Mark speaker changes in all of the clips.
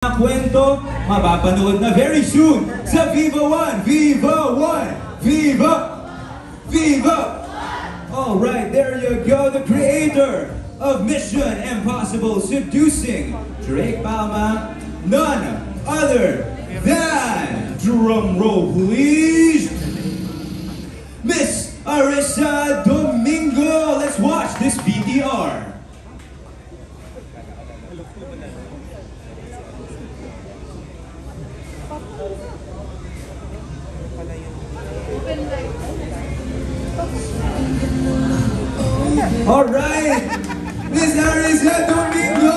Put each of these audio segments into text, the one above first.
Speaker 1: Ang kwento, mapapanood na very soon sa Viva One! Viva One! Viva! Viva! Alright, there you go, the creator of Mission Impossible Seducing Drake Palma, none other than, drum roll please, Miss Arissa Domingo. Let's watch this VTR. All right, Miss Arissa Domingo.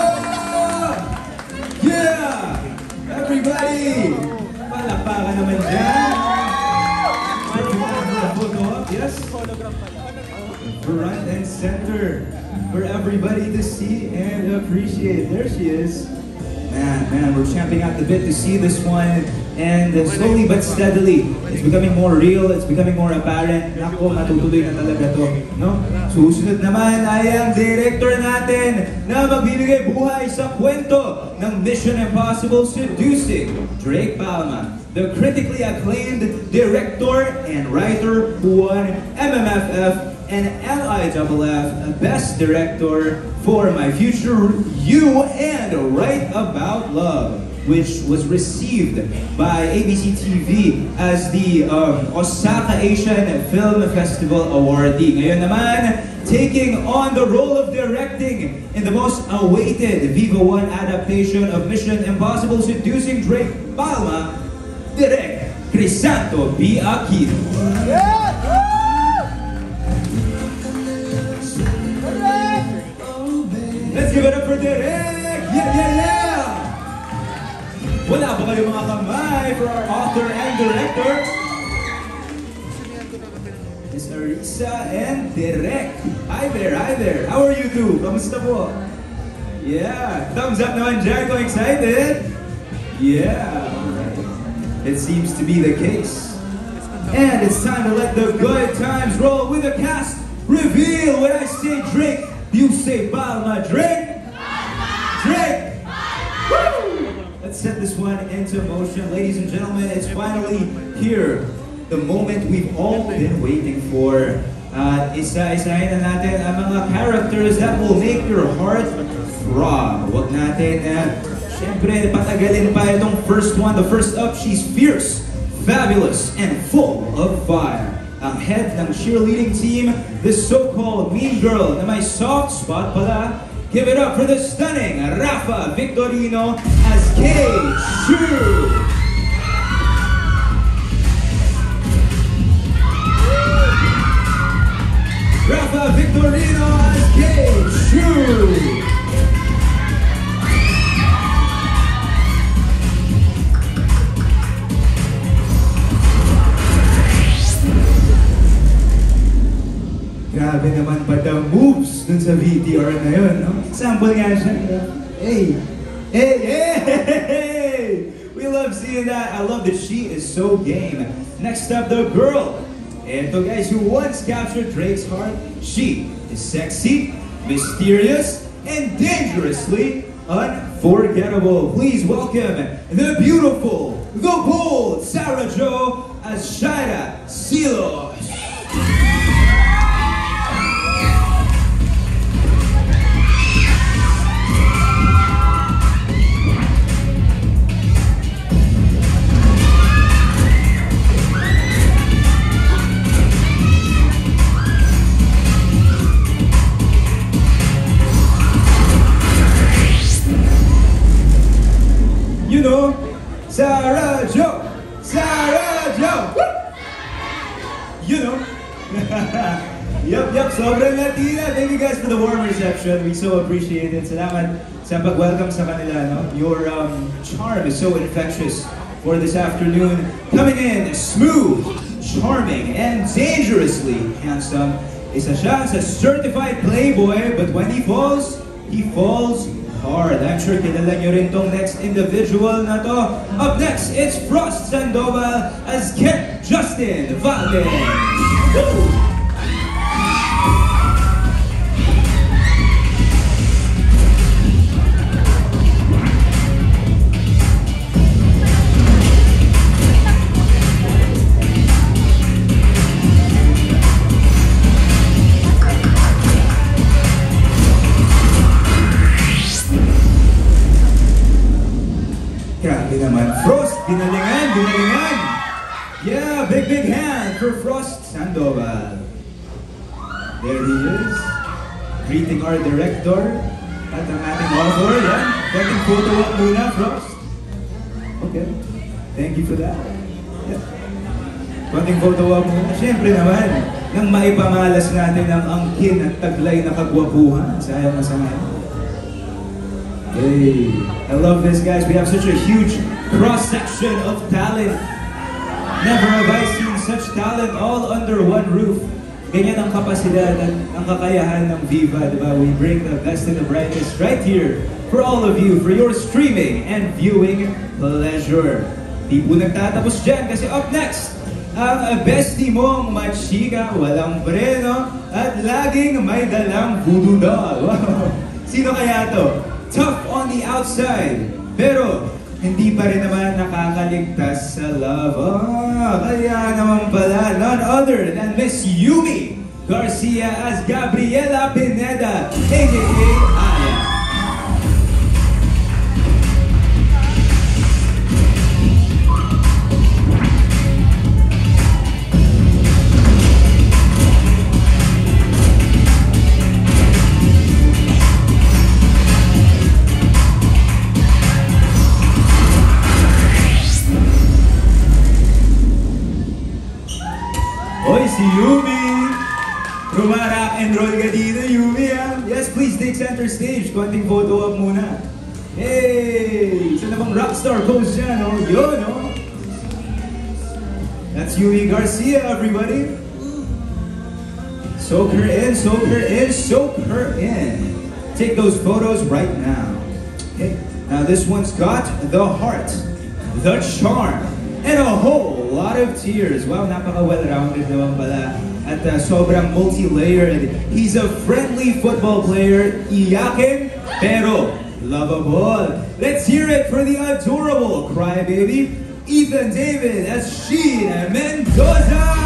Speaker 1: Yeah, everybody. Palakpakan naman dyan. Yes. Front and center for everybody to see and appreciate. There she is. Man, we're champing at the bit to see this one. And slowly but steadily, it's becoming more real, it's becoming more apparent. Nako, matutuloy na talaga to, no? Susunod naman ay ang director natin na magbibigay buhay sa kwento ng Mission Impossible Seducing Drake Palma, the critically acclaimed director and writer who won MMFF and LIFF Best Director for My Future You and Right About Love, which was received by ABC TV as the Osaka Asian Film Festival awardee. Ngayon naman, taking on the role of directing in the most awaited Viva One adaptation of Mission Impossible Seducing Drake Palma, Direk Crisanto B. Aquino. Let's give it up for Direk! Yeah! Wala ba kayo mga kamay for our author and director? Miss Arissa and Direk. Hi there. How are you two? Kamusta po? Yeah, thumbs up naman dyan kung excited. Yeah, it seems to be the case. And it's time to let the good times roll with the cast reveal. When I say Drake, you say Palma. Drake? Drake! Woo! Let's set this one into motion. Ladies and gentlemen, it's finally here. The moment we've all been waiting for. Isa-isahin na natin ang mga characters that will make your heart throb. Huwag natin, syempre, patagalin pa itong first one. The first up, she's fierce, fabulous, and full of fire. Ang head ng cheerleading team, this so-called mean girl na may soft spot pala. Give it up for the stunning Rafa Victorino as K.Chu. Rafa Victorino as K.Chu. Grabe naman pa the moves dun sa VTR na yun, no? Sample nga siya. Hey! We love seeing that. I love that she is so game. Next up, the girl. Eto guys, who once captured Drake's heart. She is sexy, mysterious, and dangerously unforgettable. Please welcome the beautiful, the bold Sarah Jo as Shaira Silos. You know, Sarah Jo! You know. Yup, sobrang Latina. Thank you guys for the warm reception. We so appreciate it. Salamat sa pag-welcome sa kanila, no? Your charm is so infectious for this afternoon. Coming in, smooth, charming, and dangerously handsome. Isa siya sa certified playboy, but when he falls hard. I'm sure kilala nyo rin tong next individual na to. Up next, it's Frost Sandoval as Kent Justin Valdez. Woo! naman. Frost, ginalingan, ginalingan. Yeah, big hand for Frost Sandoval. There he is. Greeting our director at ang ating author. Yan. Konting photo up muna, Frost. Okay. Thank you for that. Yeah. Konting photo up muna. Siyempre naman, nang maipamalas natin ang angkin at taglay na kagwapuhan. Sayang na sayang. Hey, I love this, guys. We have such a huge cross-section of talent. Never have I seen such talent all under one roof. Ganyan ang kapasidad at ang kakayahan ng Viva, diba? We bring the best and the brightest right here for all of you, for your streaming and viewing pleasure. Di po nagtatapos dyan kasi up next, ang bestie mong machika, walang breno, at laging may dalang voodoo doll. Wow. Sino kaya to? Tough on the outside, pero hindi pa rin naman nakakaligtas sa love. Kaya naman pala, none other than Miss Yumi Garcia as Gabriela Pineda, a.k.a. Aya. Hoy, si Yumi! Rumara and roll ka dito, Yumi, ha? Yes, please take center stage. Konting photo up muna. Hey! Isa namang rockstar pose dyan, oh. Yun, oh. That's Yumi Garcia, everybody. Soak her in, soak her in, soak her in. Take those photos right now. Okay, now this one's got the heart, the charm, and a whole lot of tears. Wow, napaka-well-rounded naman pala. At sobrang multi-layered. He's a friendly football player, iyakin, pero lovable. Let's hear it for the adorable crybaby, Ethan David as Sheen Mendoza!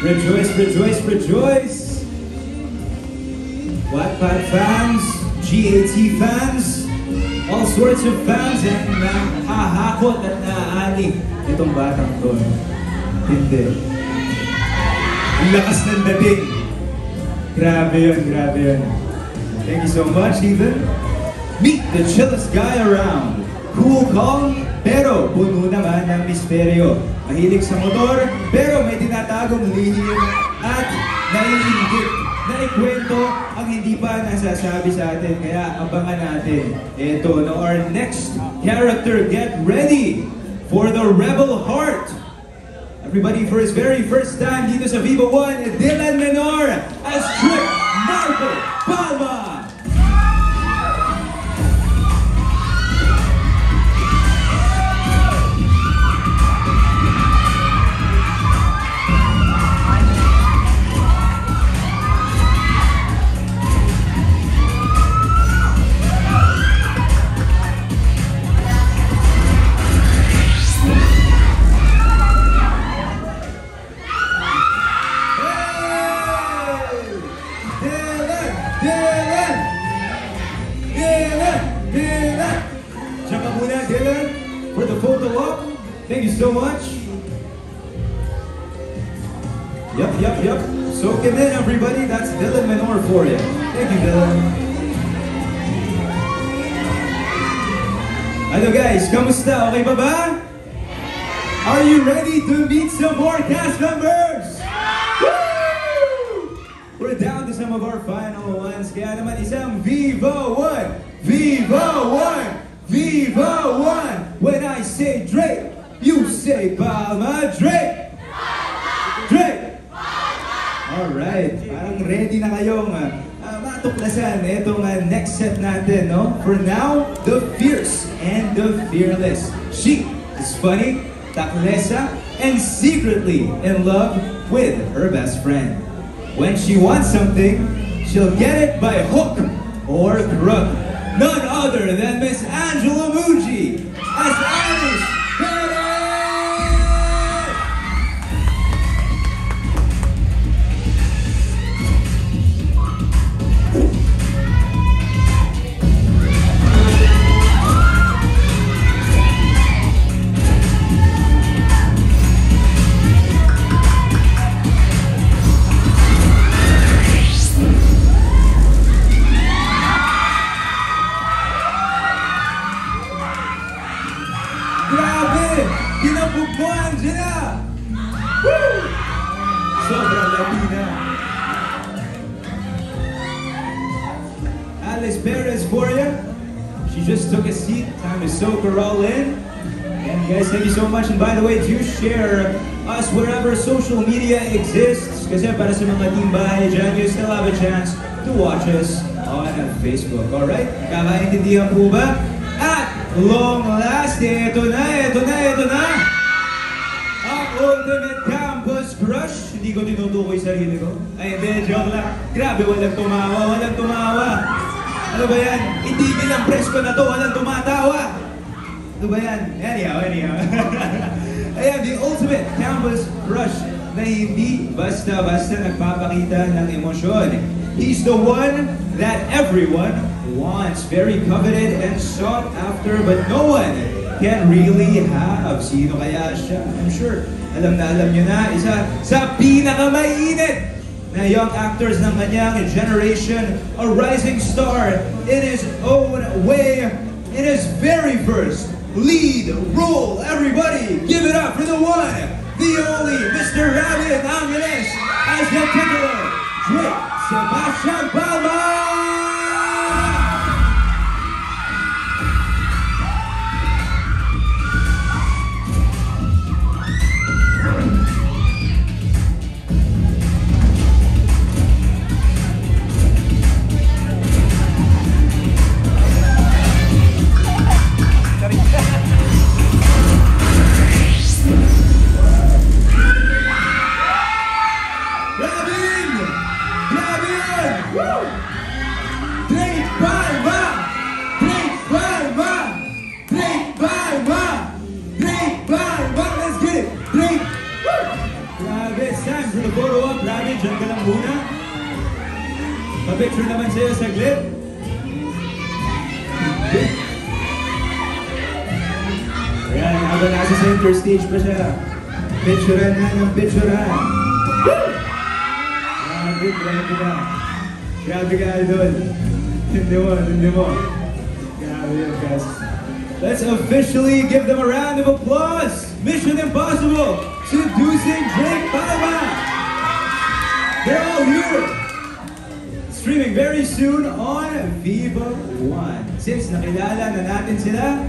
Speaker 1: Rejoice, rejoice, rejoice! Wattpad fans, GAT fans, all sorts of fans, and hahakot at naaani itong batang to. Hindi. Ang lakas ng dating. Grabe yun, grabe yun. Thank you so much, Ethan. Meet the chillest guy around. Cool, calm, pero puno naman ng misteryo. Mahilig sa motor, pero may tinatagong lihim at naiinggit na ikwento ang hindi pa nasasabi sa atin. Kaya abangan natin. Ito, no, our next character. Get ready for the Rebel Heart. Everybody, for his very first time dito sa Viva 1, Dylan Menor as Trip Marco Palma. Thank you so much. Yep. Soak him in, everybody. That's Dylan Menor for you. Thank you, Dylan. Hello guys, kamusta? Okay ba ba? Are you ready to meet some more cast members? Woo! We're down to some of our final ones. Kaya naman isang Viva 1! Viva 1! Viva 1! When I say Drake, you say Palma. Drake! Drake! Alright, parang ready na kayong matuklasan itong next set natin, no? For now, the fierce and the fearless. She is funny, taklesa, and secretly in love with her best friend. When she wants something, she'll get it by hook or crook. None other than Miss Angela Muji as Alice Perez! Grabe! Kinabog mo, Angela! Woo! Sobrang Latina. Alice Perez for you. She just took a seat. Time to soak her all in. And guys, thank you so much. And by the way, do share us wherever social media exists. Kasi para sa mga team bahay dyan, you still have a chance to watch us on Facebook. Alright? Kakaintindihan po ba? At long lasting, ito na! Ang Ultimate Campus Crush. Hindi ko tinutukoy sarili ko. Ay, hindi, joke lang. Grabe, walang tumawa. Ano ba yan? Itigil ang presko na to, walang tumatawa. Ano ba yan? Anyhow. Ayan, the Ultimate Campus Crush na hindi basta-basta nagpapakita ng emosyon. He's the one that everyone wants, very coveted and sought after, but no one can really have. Sino kaya siya? I'm sure alam nyo na, isa sa pinakamainit na young actors ng kanyang generation, a rising star in his own way, in his very first lead role. Everybody, give it up for the one, the only Mr. Rabin Angeles as the titular Drake Sebastian Palma! Pa-picture naman sa'yo saglit. Ayan, habang nasa center stage pa siya. Picturean na ng picturean. Grabe ka. Grabe ka, idol. Hindi mo. Grabe yun, guys. Let's officially give them a round of applause. Mission Impossible, seducing Drake Palma. They're all here. Streaming very soon on Viva One. Since nakilala na natin sila,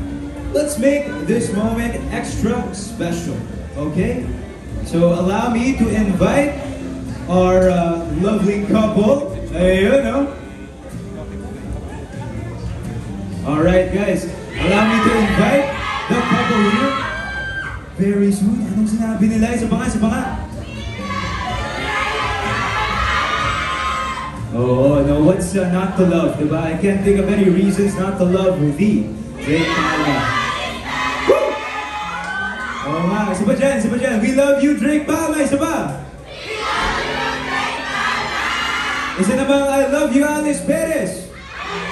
Speaker 1: let's make this moment extra special, okay? So allow me to invite our lovely couple. Ayun, no? Alright guys, allow me to invite the couple here. Very soon. Anong sinabi nila? Isa pa nga. Oh, no, what's not to love, diba? I can't think of any reasons not to love the Drake Palma. Woo! Oh, nga, isa pa dyan. We love you, Drake Palma, isa pa. We love you, Drake Palma. Isa na bang I love you, Alice Perez? I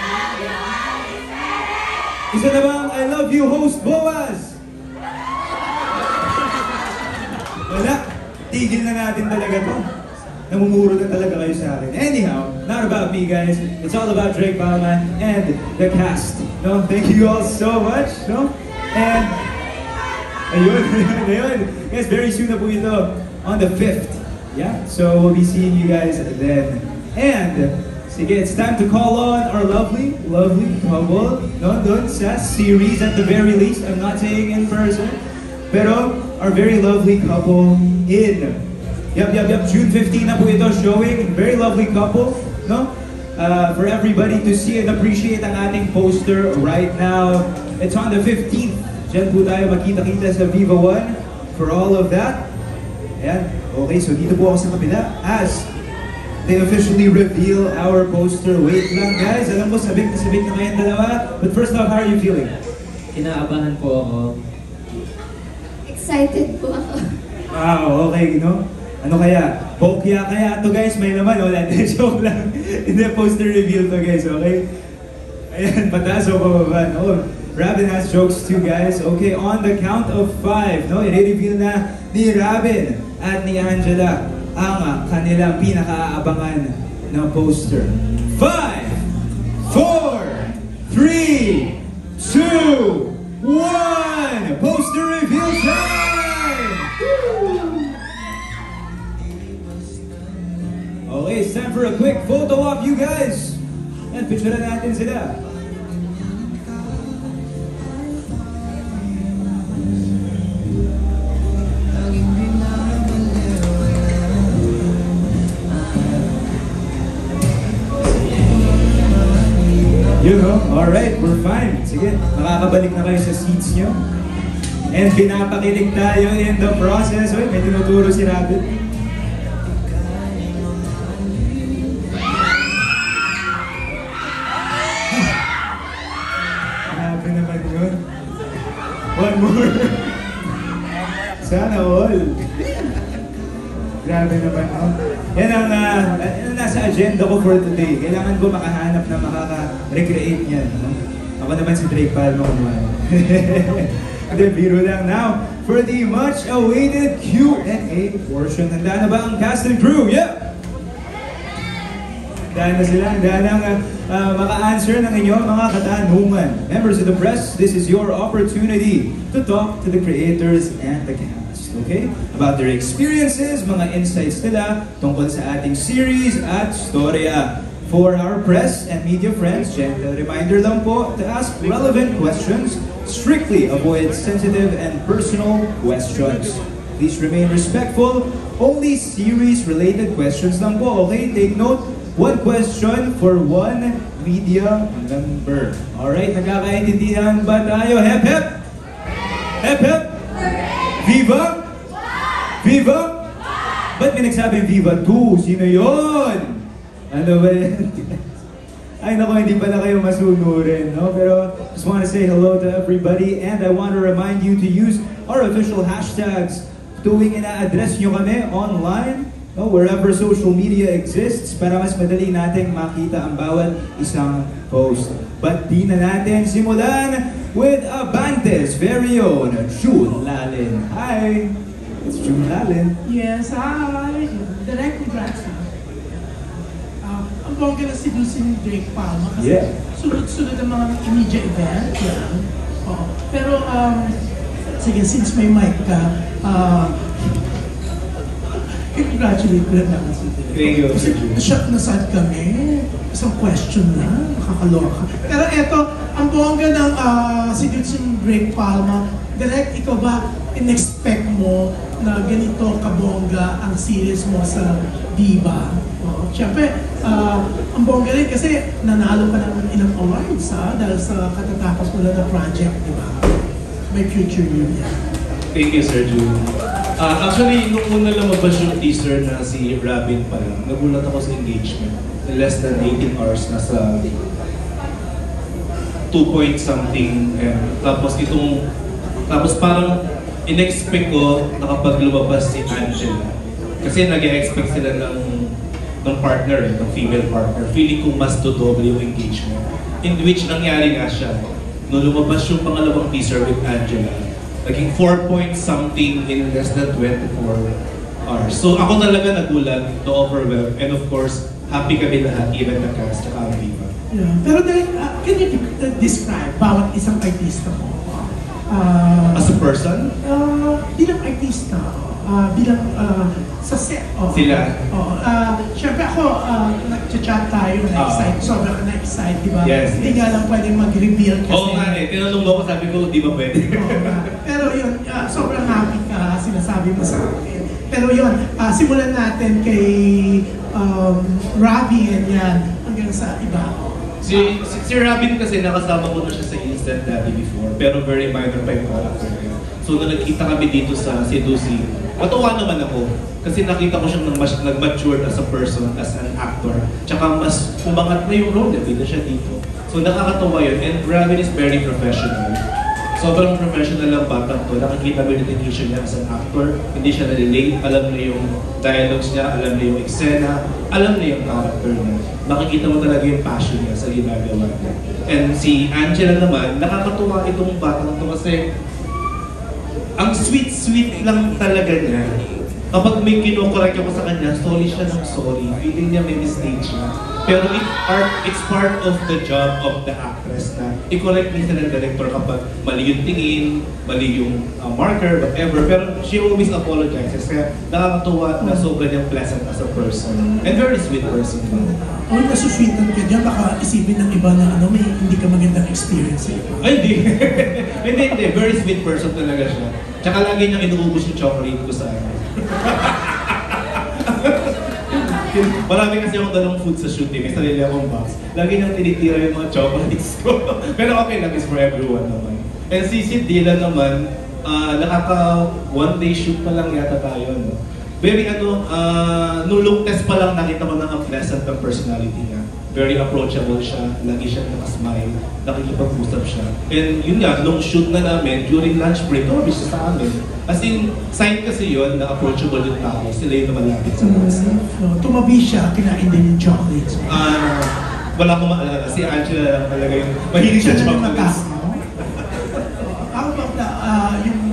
Speaker 1: love you, Alice Perez. Isa na bang I love you, host Boaz? Wala, tigil na natin talaga to. Namumuro na talaga kayo sa akin. Anyhow, not about me guys. It's all about Drake Palma and the cast. No, thank you all so much. No? And ayun. Guys, very soon na po ito on the 5th. Yeah? So we'll be seeing you guys then. And sige, it's time to call on our lovely couple. No, doon sa series at the very least. I'm not saying in person. Pero our very lovely couple in Yep. June 15 na po ito showing. Very lovely couple, no? For everybody to see and appreciate ang ating poster right now. It's on the 15th. Diyan po tayo makita-kita sa Viva One. for all of that. Ayan. Okay, so dito po ako sa kabila as they officially reveal our poster. Wait lang guys, alam ko sabik na kayong dalawa. But first off, how are you feeling?
Speaker 2: Inaabahan po ako.
Speaker 3: Excited po ako.
Speaker 1: Wow, okay, no? Ano kaya? Bokya kaya to guys, may naman, wala. Joke lang. Hindi, poster reveal to guys, okay? Ayan, pataas o pababa, no? Rabin has jokes too guys. Okay, on the count of 5, no? I-reveal na ni Rabin at ni Angela ang kanilang pinaka-aabangan na poster. 5, 4, 3, 2, 1! Poster reveal time! Okay, it's time for a quick photo op, you guys! And picturean natin sila. You know, alright, we're fine. Sige, makakabalik na kayo sa seats nyo. And pinapakilig tayo in the process. Uy, may tinuturo si Rabbit. Grabe naman yun. One more. Sana all. Grabe naman, no? Yan ang nasa agenda ko for today. Kailangan ko makahanap na makaka-recreate niyan, no? Ako naman si Drake Palma kumain. And then, biro lang. Now, for the much-awaited Q&A portion. Handa na ba ang cast and crew? Yeah! Handa na sila. Handa na maka-answer ng inyong mga katanungan. Members of the press, this is your opportunity to talk to the creators and the cast. Okay? About their experiences, mga insights nila tungkol sa ating series at storya. For our press and media friends, gentle reminder lang po to ask relevant questions. Strictly avoid sensitive and personal questions. Please remain respectful. Only series-related questions lang po. Okay? Take note, one question for one media member. Alright? Nagkakaintindihan ba tayo? Hep hep! Hep hep! Viva! Viva! Ba't may nagsabing Viva 2? Sino yun? Ano ba yan? Ay naku, hindi pala kayo masunurin, no? Pero just want to say hello to everybody and I want to remind you to use our official hashtags tuwing ina-address nyo kami online, no? Wherever social media exists para mas madali nating makita ang bawat isang post. But di na natin simulan with Abantes' very own June Lalin. Hi! It's June Lalin.
Speaker 4: Yes, hi. Direct congrats. Ang bongga na si Drake Palma kasi sunod-sunod ang mga media event. Yeah. Oh. Pero, sige, since may mic ka, congratulate ko lang naman si Drake.
Speaker 1: Thank you.
Speaker 4: Kasi na-shock na sad kami. Isang question na, nakakaloka. Pero eto, ang bongga ng si Drake Palma, Direct, ikaw ba in-expect mo na ganito kabongga ang series mo sa Viva? Siyempre, ang bongga rin kasi nanalo ka ng ilang awards dahil sa katatapos mo lang na project, di ba? May future yun yan.
Speaker 5: Thank you, Sir June. Actually, nung una lumabas yung teaser na si Rabin pa lang, nagulat ako sa engagement. In less than 18 hours, nasa 2 point something. Tapos parang in-expect ko na kapag lumabas si Angela. Kasi nag-expect sila ng partner, ng female partner. Feeling ko mas dodoble yung engagement. In which nangyari nga siya. Nung lumabas yung pangalawang teaser with Angela, naging 4 point something in less than 24 hours. So ako talaga nagulat, na-overwhelmed. And of course, happy kami lahat, even the cast, tsaka ang Viva.
Speaker 4: Yeah. Pero can you describe bawat isang artista mo?
Speaker 5: As a person?
Speaker 4: Bilang artista, bilang sa set.
Speaker 5: Sila?
Speaker 4: Siyempre ako, nag-chat tayo, na-excite, sobrang na-excite, di ba?
Speaker 5: Yes.
Speaker 4: Hindi nga lang pwedeng mag-reveal kasi.
Speaker 5: Oo nga eh, tinanong mo ako, sabi ko, di ba pwede?
Speaker 4: Pero yun, sobrang happy ka, sinasabi mo sa akin. Pero yun, simulan natin kay Ravi and yan, hanggang sa iba.
Speaker 5: Si Rabin kasi nakasama ko na siya sa Instant Daddy before, pero very minor pa yung character niya. So nung nagkita kami dito sa Sedusi, natuwa naman ako. Kasi nakita ko siyang nag-mature as a person, as an actor. Tsaka mas umangat na yung role niya, bida siya dito. So nakakatawa yun, and Robin is very professional. Sobrang professional ang batang to. Nakikita mo yung dedication niya as an actor. Hindi siya na-relate. Alam niya yung dialogues niya, alam niya yung eksena, alam niya yung character niya. Makikita mo talaga yung passion niya sa ginagawa niya. And si Angela naman, nakakatuwa itong batang to kasi ang sweet-sweet lang talaga niya. Kapag may kinokorek ako sa kanya, sorry siya ng sorry. Feeling niya may mistake siya. Pero it's part of the job of the actress na i-correct minsan ng director kapag mali yung tingin, mali yung marker, whatever. Pero she always apologizes. Kaya nakakatuwa na sobrang niyang pleasant as a person. And very sweet person.
Speaker 4: O nasusweetan ka dyan, baka isipin ng iba na may hindi ka magandang experience.
Speaker 5: Ay, hindi. Hindi. Very sweet person talaga siya. Tsaka lagi niyang inuubos yung chocolate ko sa akin. Marami kasi akong dalawang food sa shooting, may sarili akong box. Lagi niyang tinitira yung mga chocolates ko. Pero okay lang, it's for everyone naman. And si Dylan naman, nakaka one day shoot pa lang yata tayo, no? Very nung look test pa lang nakita ko na ang pleasant ng personality niya. Very approachable siya, lagi siyang nakasmile, nakikipag-usap siya. And yun nga, nung shoot na namin, during lunch break, siya sa amin. As in, sign kasi yun na approachable yung tao, sila yung namalapit sa masa.
Speaker 4: Tumabi siya, kinain din yung chocolates.
Speaker 5: Wala akong maalala, si Angela lang talaga yung mahilig sa chocolates.
Speaker 4: Ako ba yung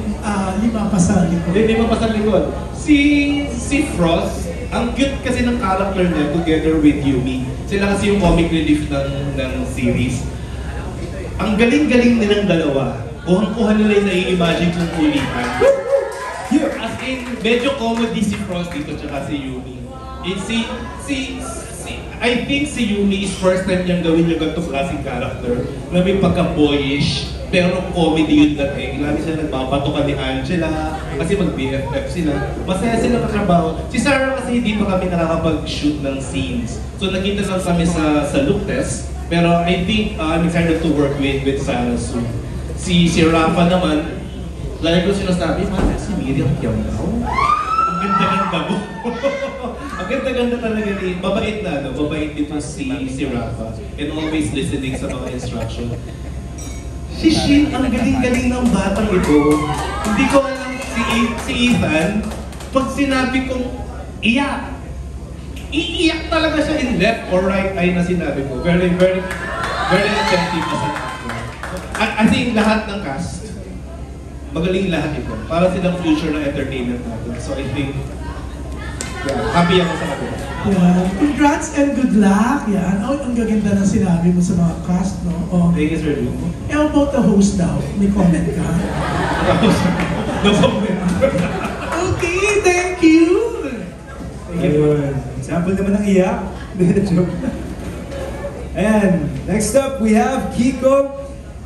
Speaker 4: lima pa sa likod?
Speaker 5: Hindi pa sa likod. Si Frost, ang cute kasi ng character niya together with Yumi. Sila kasi yung comic relief ng series. Ang galing-galing nilang dalawa. Kuhang-kuha nila yung nai-imagine kong kulitan. As in, medyo comedy si Frost dito tsaka si Yumi. I think si Yumi is first time niyang gawin yung ganitong klaseng character na may pagka-boyish, pero comedy yung dating. Lagi siya nagbabato ni Angela kasi mag-BFF sila. Masaya sila katrabaho. Si Sarah kasi hindi pa kami nakakapag-shoot ng scenes. So nakita lang kami sa look test. Pero I think I'm excited to work with Sarah soon. Si Rafa naman, lagi ko sinasabi, si Miriam Kiamgao. Ang ganda-ganda mo. Ang ganda-ganda talaga ni, mabait na, no? Mabait dito si Rafa. And always listening sa mga instruction. Si Shin, ang galing-galing ng batang ito. Hindi ko alam si Ethan, pag sinabi kong iyak, iiyak talaga siya in left or right eye na sinabi ko. Very, very, very attentive as an actor. I think lahat ng cast, magaling lahat ito. Para silang future ng entertainment natin. So I think, happy ako sa kanila.
Speaker 4: Yeah. Congrats and good luck. Yan. Ang gaganda ng sinabi mo sa mga cast, no?
Speaker 5: Thank you, Sir Lou.
Speaker 4: How about the host daw? May comment ka?
Speaker 5: No comment.
Speaker 4: Okay, thank you!
Speaker 1: Ayun. Example naman ng iyak. Joke. And next up, we have Kiko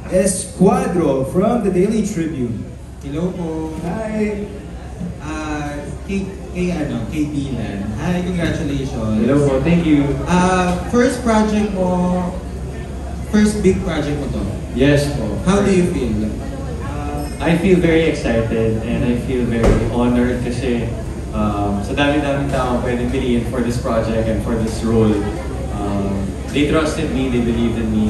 Speaker 1: Escuadro from the Daily Tribune.
Speaker 3: Hello po.
Speaker 1: Hi!
Speaker 3: Kay Dylan. Hi, congratulations.
Speaker 2: Hello po, thank you.
Speaker 3: First project mo, first big project mo to.
Speaker 2: Yes po.
Speaker 3: How do you feel?
Speaker 2: I feel very excited and I feel very honored kasi sa dami-daming tao pwedeng piliin for this project and for this role. They trusted me, they believed in me.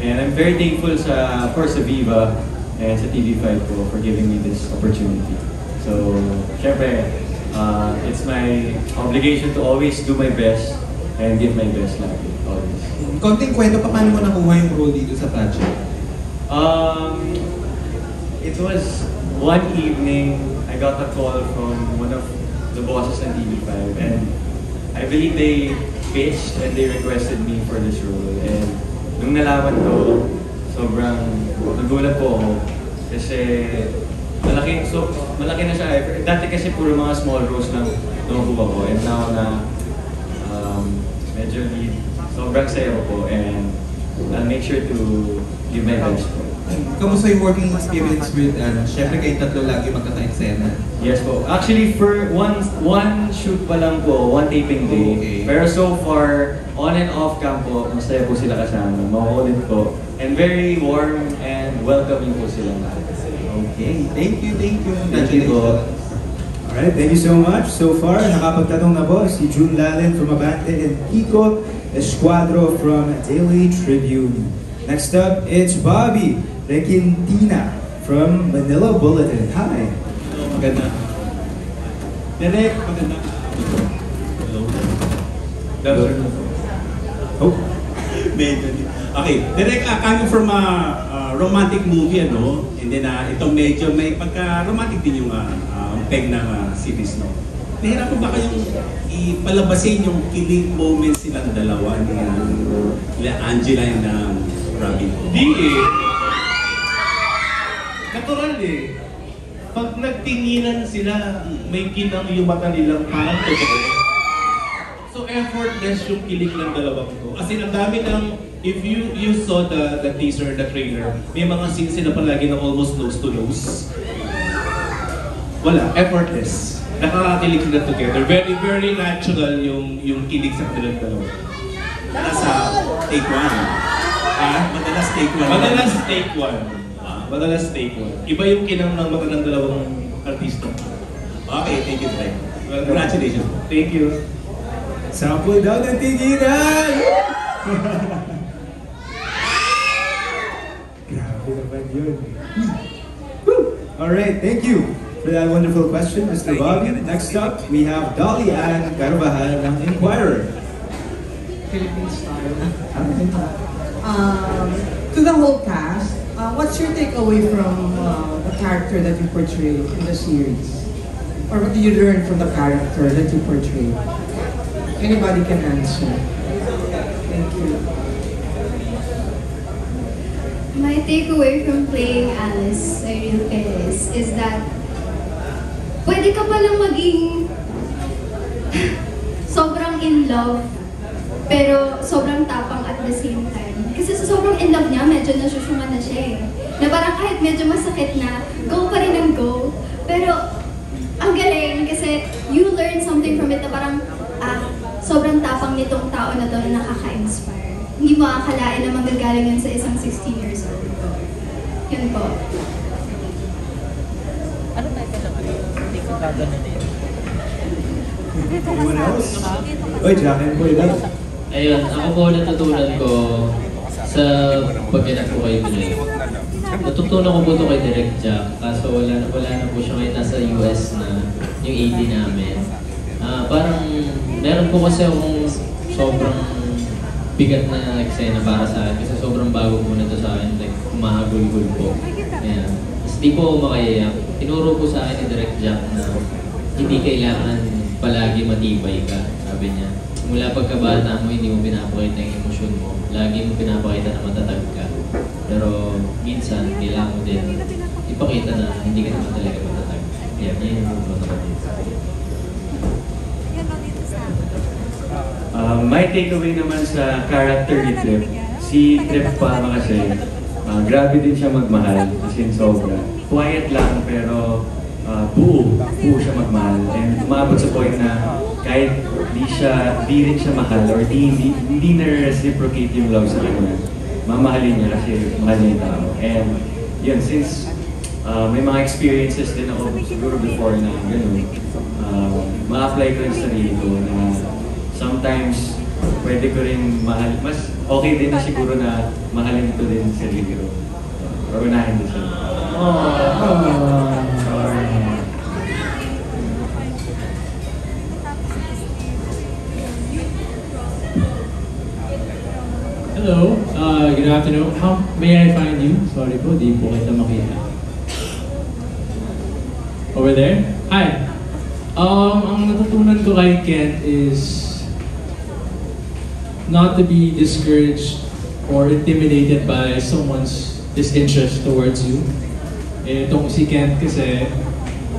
Speaker 2: And I'm very thankful sa Viva and sa TV5 po for giving me this opportunity. So, syempre, it's my obligation to always do my best and give my best lagi, always.
Speaker 3: Konting kwento pa, paano mo nakuha yung role dito sa project?
Speaker 2: It was one evening, I got a call from one of the bosses on TV5 and I believe they pitched and they requested me for this role. And nung nalaman ko, sobrang nagulat po ako kasi malaki na siya. Dati kasi puro mga small roles lang nakukuha ko and now na medyo lead, sobrang saya ko po and I'll make sure to give my best po.
Speaker 3: Kamusta yung working experience with, syempre kayo tatlo lagi magkaka-eksena?
Speaker 2: Yes po. Actually, for one shoot pa lang po, one taping day.
Speaker 3: Okay.
Speaker 2: Pero so far, on and off cam po, masaya po sila kasama. Makukulit po. And very warm and welcoming po sila lahat.
Speaker 3: Okay, thank you.
Speaker 2: Thank you po.
Speaker 1: Alright, thank you so much. So far, nakapagtanong na po si June Lalin from Abante and Kiko Escuadro from Daily Tribune. Next up, it's Bobby Requintina from Manila Bulletin. Hi.
Speaker 6: Maganda. Direk, maganda. Hello.
Speaker 1: Hello. Oh.
Speaker 6: Medyo. Okay, Direk, coming from a romantic movie, ano? And then, ito medyo may pagka-romantic din yung peg ng series, no? Nahirapan ba kayong ipalabasin yung kilig moments silang dalawa ni Angela and Robin?
Speaker 5: Hindi eh. Natural eh. Pag nagtinginan sila, may kinang yung mata nilang parang totoo. So effortless yung kilig ng dalawang to. As in, ang dami ng, if you saw the teaser, the trailer, may mga scenes sila palagi na almost nose to nose. Wala, effortless. Nakakakilig sila together. Very, very natural yung kilig sa kanilang dalawa.
Speaker 6: Nasa take one. Madalas take one.
Speaker 5: Madalas take one. Madalas take one. Iba yung kinang ng mga ng dalawang artista.
Speaker 6: Okay, thank you, Trey. Congratulations.
Speaker 5: Thank you.
Speaker 1: Sample daw ng tinginan! Grabe naman yun. Alright, thank you for that wonderful question, Mr. Bobby. Next up, we have Dolly Ann Carvajal ng Inquirer.
Speaker 7: Philippine style. To the whole cast, what's your takeaway from the character that you portray in the series? Or what do you learn from the character that you portray? Anybody can answer. Thank you.
Speaker 8: My takeaway from playing Alice Cyril Perez is that pwede ka palang maging sobrang in love pero sobrang tapang at the same time. Kasi sa sobrang in love niya, medyo nasusuma na siya eh. Na parang kahit medyo masakit na, go pa rin ang go. Pero ang galing kasi you learn something from it na parang sobrang tapang nitong tao na to na nakaka-inspire. Hindi mo akalain na manggagaling yun sa isang 16 years old. Yun po.
Speaker 9: Ano tayo lang? Hindi ko gagana din.
Speaker 1: Anyone else? Oy, Jackie po yun.
Speaker 9: Ayun, ako po natutunan ko sa pagganap ko kay Direk. Natutunan ko po ito kay Direk Jack, kaso wala na po siya ngayon nasa US na yung AD namin. Parang meron po kasi akong sobrang bigat na eksena para sa akin kasi sobrang bago po na ito sa akin, like humahagulgul po. Ayan. Tapos di po ako makayayak. Tinuro po sa akin ni Direk Jack na hindi kailangan palagi matibay ka, sabi niya. Mula pagkabata mo, hindi mo pinapakita yung emosyon mo. Lagi mo pinapakita na matatag ka. Pero minsan, kailangan mo din ipakita na hindi ka naman talaga matatag. Yan, yan yung mga naman.
Speaker 2: My takeaway naman sa character ni Trip, si Trip Palma kasi, grabe din siya magmahal, as in sobra. Quiet lang pero buo siya magmahal. And umabot sa point na kahit di rin siya mahal or hindi na-reciprocate yung love sa kanya, mamahalin niya kasi mahal niya yung tao. And yun, since may mga experiences din ako siguro before na gano'n, ma-apply ko yung sarili ko na sometimes pwede ko rin mahal, mas okay din na siguro na mahalin ko din yung sarili ko. Or unahin din siya.
Speaker 10: Hello, good afternoon. How may I find you? Sorry po, di po kita makita. Over there? Hi. Ang natutunan ko kay Kent is not to be discouraged or intimidated by someone's disinterest towards you. Itong si Kent kasi,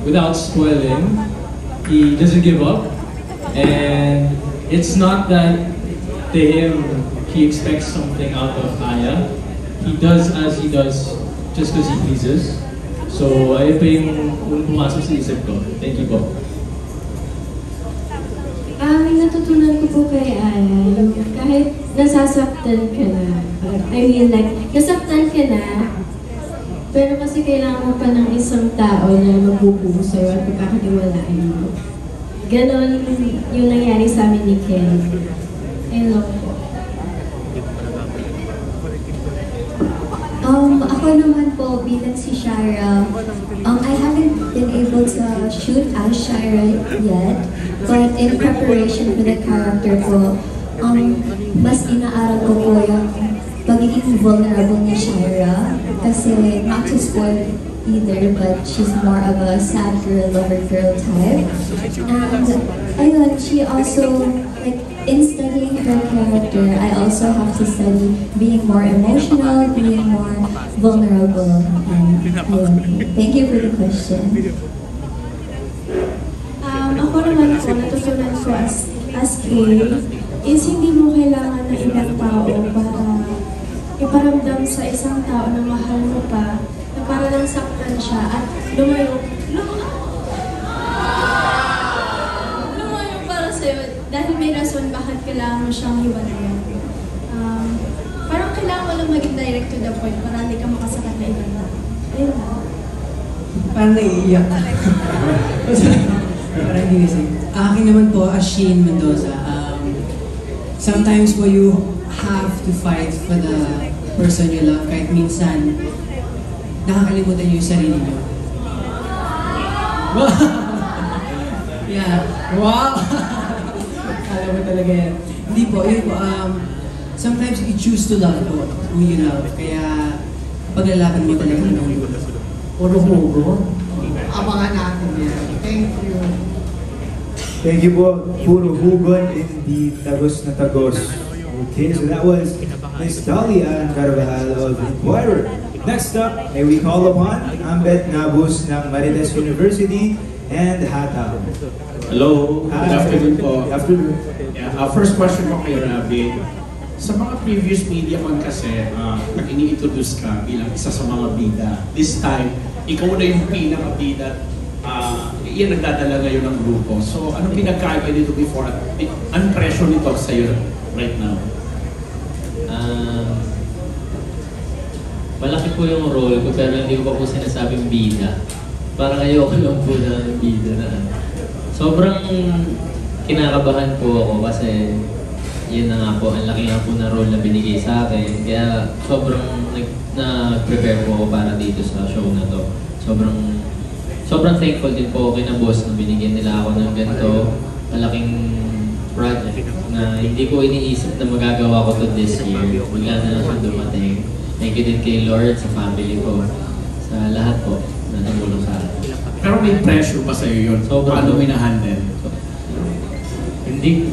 Speaker 10: without spoiling, he doesn't give up. And it's not that to him, he expects something out of Aya. He does as he does just because he pleases. So, ayun pa yung unang pumasok sa isip ko. Thank you po.
Speaker 8: Ang natutunan ko po kay Aya, yung kahit nasasaktan ka na, I mean like, nasaktan ka na,
Speaker 11: Pero kasi kailangan mo pa ng isang tao na magbubuo sa'yo at pagkakatiwalaan mo. Ganon yung nangyari sa amin ni Ken. Ayun po.
Speaker 8: Ako naman po bilang si Shira, I haven't been able to shoot as Shira yet, but in preparation for the character ko, mas inaaral ko po yung pagiging vulnerable ni Shira, kasi not to spoil either, but she's more of a sad girl, lover girl type. And ayun, she also, like, in studying her character, I also have to study being more emotional, being more vulnerable. And ayun. Thank you for the question.
Speaker 11: Ako naman po, natutunan ko as Kay, is hindi mo kailangan ng ibang tao para iparamdam sa isang tao na mahal mo pa, na para lang saktan siya at lumayo para sa'yo dahil may rason bakit kailangan mo siyang hiwalayan. Parang kailangan mo lang maging direct to the point para hindi ka makasakat na ibang tao. Ayun lang.
Speaker 7: Parang naiiyak. Parang hindi kasi. Akin naman po, Ashin Mendoza. Sometimes po you have to fight for the person you love kahit minsan nakakalimutan niyo yung sarili niyo. Yeah. Wow! Alam mo talaga yan. Hindi po, yun po, sometimes you choose to love po who you love. Kaya paglalaban mo talaga ng dulo. Puro hugo. Abangan natin yan. Thank you.
Speaker 1: Thank you po. Puro hugon, hindi tagos na tagos. Okay, so that was Miss Dahlia Carvajal of Inquirer. Next up, may we call upon Ambet Nabus ng Marites University and Hataw.
Speaker 6: Hello, good afternoon po.
Speaker 1: Good afternoon.
Speaker 6: Yeah, first question po kay Rabi. Sa mga previous media man kasi, pag ini-introduce ka bilang isa sa mga bida, this time, ikaw na yung pinaka-bida. Iyan nagdadala ngayon ng grupo. So, anong pinagkaiba dito before at anong pressure nito sa'yo right now?
Speaker 9: Malaki po yung role ko pero hindi ko pa po sinasabing bida. Parang ayoko lang po ng bida na. Sobrang kinakabahan po ako kasi yun na nga po, ang laki nga po na role na binigay sa akin. Kaya sobrang nag-prepare po ako para dito sa show na to. Sobrang thankful din po ako kina boss na binigyan nila ako ng ganito malaking project na hindi ko iniisip na magagawa ko to this year. Bigla na lang siya dumating. Thank you din kay Lord, sa family ko, sa lahat po na tumulong sa akin.
Speaker 6: Pero may pressure pa sa'yo yun. So, paano mo na-handle?
Speaker 9: Hindi.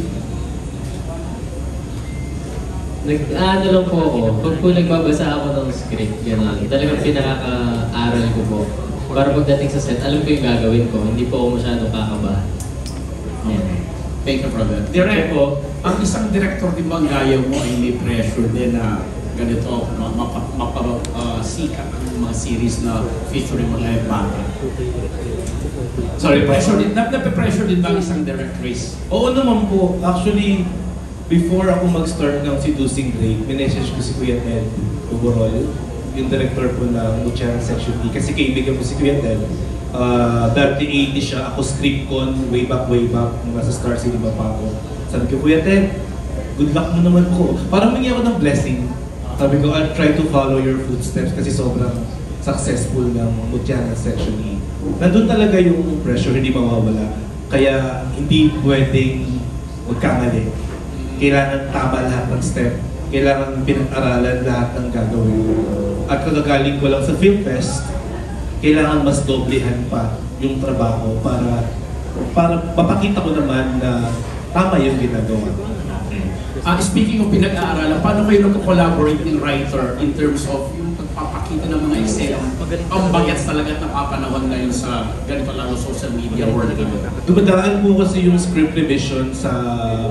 Speaker 9: Ano lang po ako, pag po nagbabasa ako ng script, gano'n, talagang pinaka-aral ko po. Para pagdating sa set, alam ko yung gagawin ko, hindi po ako masyadong kakabahan.
Speaker 6: Okay. Thank you, brother. Direct po, ang isang director din ba ang gaya mo ay may pressure din na ganito, mapasikat ang mga series na featuring mga bata? Sorry, pressure din. Nape-pressure din ba ang isang directress?
Speaker 5: Oo naman po. Actually, before ako mag-start ng Seducing Drake, minessage ko si Kuya Ted overall, yung director po ng Luciana Section D. Kasi kaibigan ko si Kuya Ted. Dati 80 siya, ako script con, way back, nung nasa Star Cinema pa ako. Sabi ko, Kuya Ted, good luck mo naman po. Parang mangi ako ng blessing. Sabi ko, I'll try to follow your footsteps kasi sobrang successful ng Luciana Section E. Nandun talaga yung pressure, hindi mawawala. Kaya hindi pwedeng magkamali. Kailangan tama lahat ng step. Kailangan pinag-aralan lahat ng gagawin. At kagagaling ko lang sa Film Fest, kailangan mas doblehan pa yung trabaho para mapakita ko naman na tama yung ginagawa.
Speaker 6: Speaking of pinag-aaralan, paano kayo nag-collaborate ng writer in terms of yung pagpapakita ng mga eksena? Ang bagets talaga napapanahon ngayon sa ganito lalo social media world.
Speaker 5: Dumadaan po kasi yung script revision sa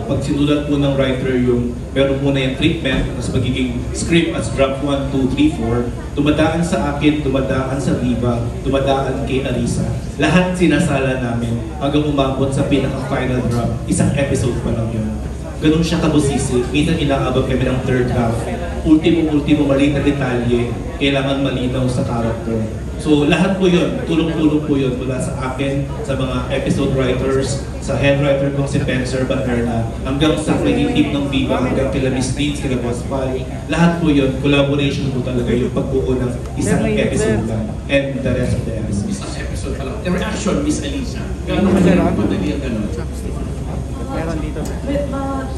Speaker 5: pagsinulat po ng writer yung meron muna yung treatment, tapos magiging script as draft 1, 2, 3, 4. Dumadaan sa akin, dumadaan sa Viva, dumadaan kay Arisa. Lahat sinasala namin hanggang umabot sa pinaka-final draft. Isang episode pa lang yun. ganun siya kabusisi. Minsan inaabot kami ng third half. Ultimo maliit na detalye, kailangan malinaw sa character. So lahat po yun, tulong-tulong po yun mula sa akin, sa mga episode writers, sa head writer kong si Pencer Baterna, hanggang sa naging team ng Viva, hanggang kila Miss Deeds, kila Boss Pai. Lahat po yun, collaboration po talaga yung pagbuo ng isang episode lang and the rest of the episode.
Speaker 6: Isang episode pa lang. The reaction, Miss Alisa. Gano'n ka dyan? Madali ang gano'n.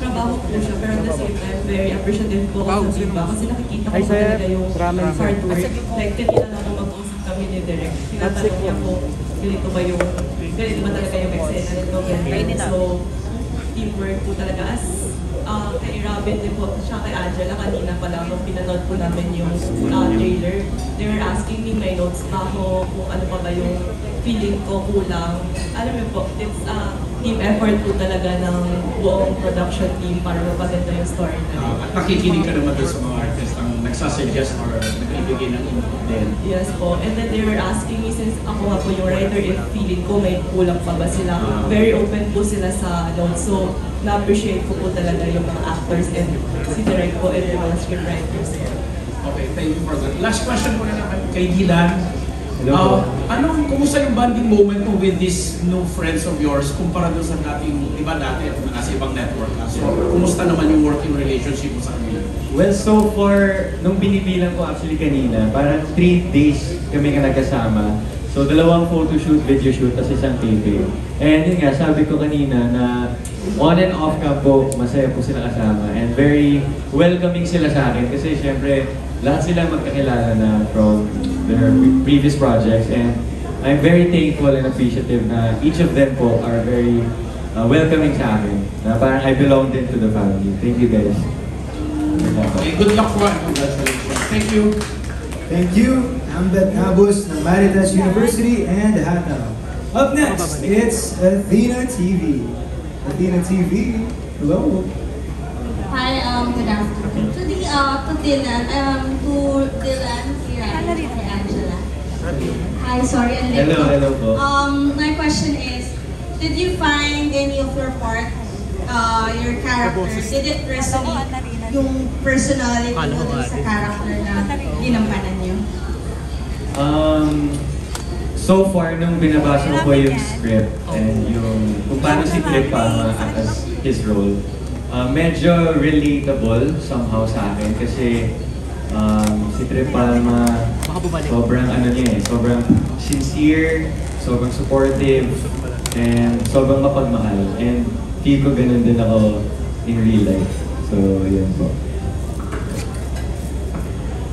Speaker 12: Trabaho po siya, pero at the same time, very appreciative po ako sa Viva kasi nakikita ko talaga yung hard work. Like, kanina lang ako mag-usap kami ni Direk. Tinatanong niya po, ganito ba talaga yung eksena nito, ganyan. So, teamwork po talaga. As kay Robin din po, siya kay Angela, kanina pa lang nung pinanood po namin yung trailer, they were asking me my notes pa ako kung ano pa ba yung feeling ko kulang. Alam mo po, it's team effort po talaga ng buong production team para mapaganda yung story na.
Speaker 6: At nakikinig ka naman doon sa mga artists ang nagsasuggest or nagbibigay ng input din.
Speaker 12: Yes po. And then they were asking me, since ako nga po yung writer, if feeling ko may kulang pa ba sila. Very open po sila sa notes. So, na-appreciate ko po talaga yung mga actors and si Direk po and yung mga scriptwriters.
Speaker 6: Okay, thank you for that. Last question ko na naman kay Dylan. Kumusta yung bonding moment mo with these new friends of yours kumpara doon sa dating, di ba dati, nasa ibang network ka? So, kumusta naman yung working relationship mo sa kanila?
Speaker 2: Well, so far, nung binibilang ko actually kanina, parang 3 days kami nga nagkasama. So, 2 photoshoot, video shoot, tapos isang taping. And yun nga, sabi ko kanina na on and off ka po, masaya po sila kasama. And very welcoming sila sa akin kasi syempre, lahat sila magkakilala na from their previous projects. And I'm very thankful and appreciative na each of them po are very welcoming sa akin. Na parang I belong din to the family. Thank you guys.
Speaker 6: Okay, good luck po and congratulations. Thank you.
Speaker 1: Thank you, Ambet Nabus ng Maritas University and Hataw. Up next, it's Athena TV. Athena TV, hello.
Speaker 13: Hi, good afternoon. To Dylan, Kira, and Angela. Hi, sorry, I'm late.
Speaker 2: Hello po.
Speaker 13: My question is, did you find any of your part, your characters, did it resonate yung personality mo dun sa character na ginampanan niyo?
Speaker 2: So far, nung binabasa ko yung script and yung kung paano si Trip Palma as his role, medyo relatable somehow sa akin kasi si Trip Palma sobrang sobrang sincere, sobrang supportive, and sobrang mapagmahal. And feel ko ganun din ako in real life. So, yun po.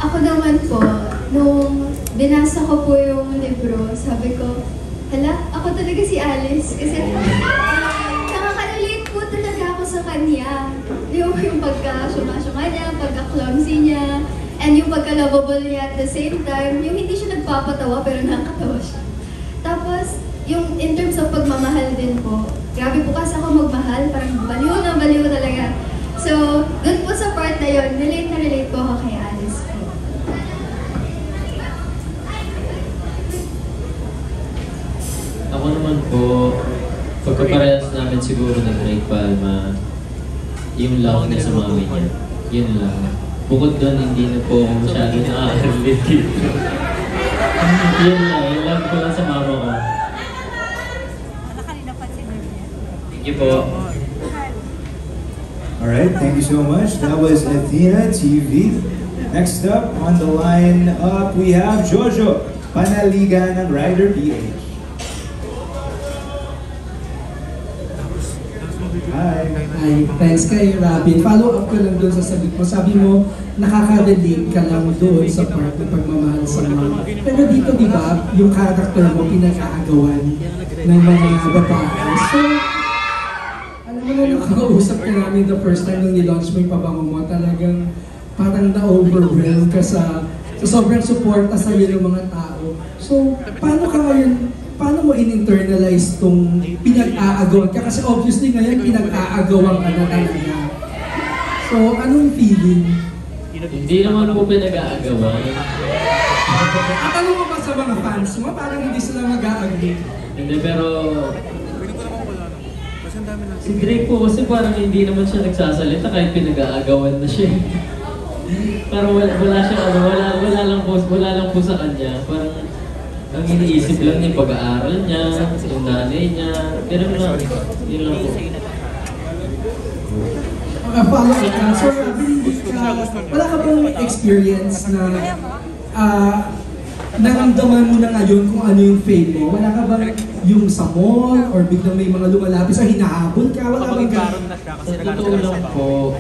Speaker 8: Ako naman po, nung binasa ko po yung libro, sabi ko, hala, ako talaga si Alice. Kasi nakaka-relate po talaga ako sa kanya. Yung pagka-syuma-syuma niya, pagka-clumsy niya, and yung pagka-lovable niya at the same time, yung hindi siya nagpapatawa pero nakakatawa siya. Tapos, yung in terms of pagmamahal din po, grabe po kasi ako magmahal, parang baliw talaga. So, dun po sa part na yun, relate po ako kay Alice po.
Speaker 9: Ako naman po, pagkaparehas namin siguro ng Drake Palma, yung love niya sa mami niya. Yun lang. Bukod doon, hindi na po ako masyado nakaka-relate dito. Yun lang, yung love ko lang sa mama ko. Thank you po.
Speaker 1: Alright, thank you so much. That was Athena TV. Next up on the line up, we have Jojo Panaligan ng Rider PH. Hi.
Speaker 4: Hi, thanks kay Robin. Follow up ko lang doon sa sabi mo. Sabi mo, nakaka-relate ka lang doon sa part ng pagmamahal sa mama. Pero dito, di ba, yung character mo pinag-aagawan ng mga babae. So, alam mo na nung kakausap ka namin the first time nung nilaunch mo yung pabango mo, talagang parang na-overwhelm ka sa sobrang suporta sa iyo ng mga tao. So, paano ka ngayon, paano mo in-internalize itong pinag-aagawan ka? Kasi obviously ngayon pinag-aagawan ka na talaga. So, anong feeling?
Speaker 9: Hindi naman po pinag-aagawan.
Speaker 4: At ano mo ba sa mga fans mo? Parang hindi sila mag-a-agree.
Speaker 9: Hindi, pero Si Drake po kasi parang hindi naman siya nagsasalita kahit pinag-aagawan na siya. Parang wala siya, wala lang po sa kanya. Parang ang iniisip lang niya, pag-aaral niya, yung nanay niya, pero lang, yun lang po.
Speaker 4: Follow-up ka. So, wala ka bang experience na naramdaman mo na ngayon kung ano yung fame mo? Wala ka bang yung sa mall or biglang may mga lumalapit sa hinahabol ka? Wala bang
Speaker 9: Sa totoo lang po,